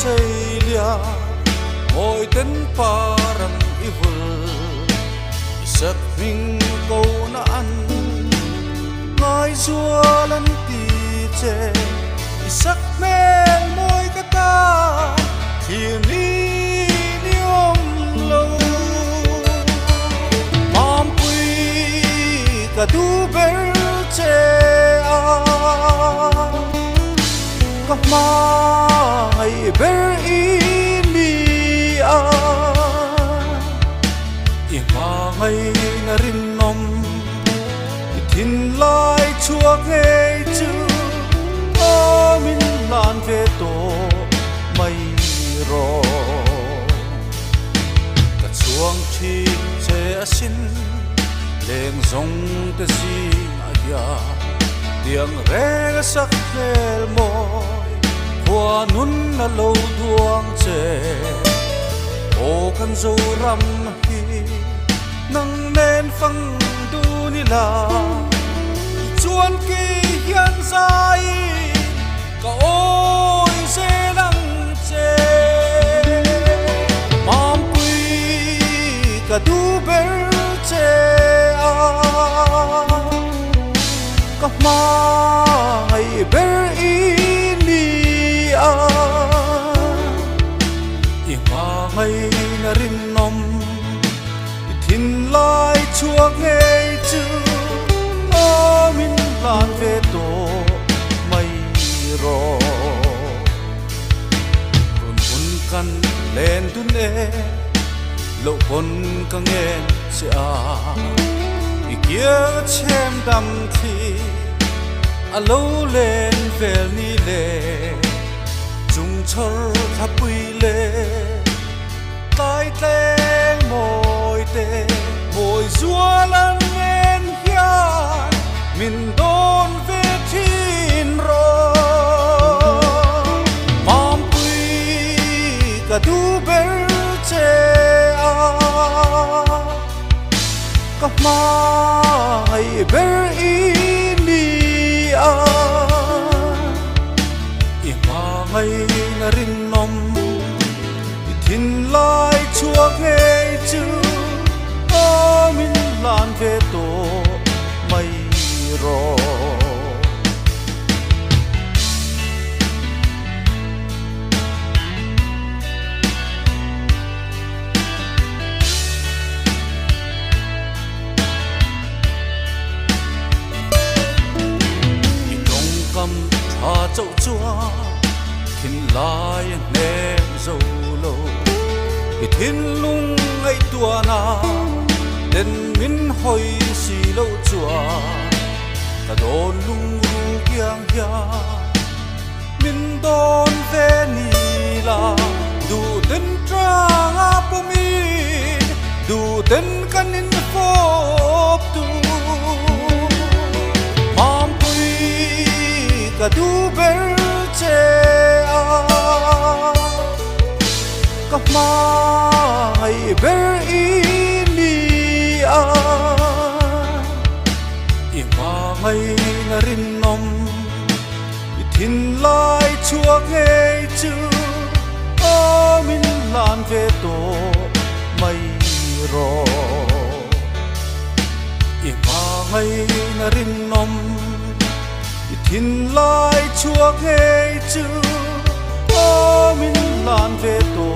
say lia ngồi tên parang ivul isak ming câu na an ngài zua lan ti che isak men môi kata thiên ni niom lâu mam pui ka du ber che ka mai ber ini ima ngai na rin nom thin lai chuak he chu min lan ve to mai ro ka chuang thi che asin leng zong te si aya tiếng re sắc khel môi hoa nun na lâu duang che ô kan zo ram hi nang nen phang du ni la chuan ki hian sai ka oi se nang che mam pui ka du ber che ka mai ber ini ima ngai na rin nom thin lai chuak nghe chu min lan ve to mai ro run hun kan len dun e lo pon ka nge se a kia chem dam thi alo lên vel ni le chung chol thapui le tai teng môi zua lan en hian min don ve thin ro mam pui ka du ber che ka mai ber ini ima ngai na rin nom thin lai chuak he chu min lan ve to mai ro tha châu chua thiên lai nem dâu lâu bị thiên lung ngay tua na đến min hoi xì lâu chua cả đồn lung ru giang ya min đồn về ni la du tên trang áp mi du tên căn in phốp tu mam pui ka du ber che ka mai ber ini ima ngai na rin nom thin lai chuak he chu min lan ve to mai ro ima ngai na rin nom thin lai chuak he chu min lan ve to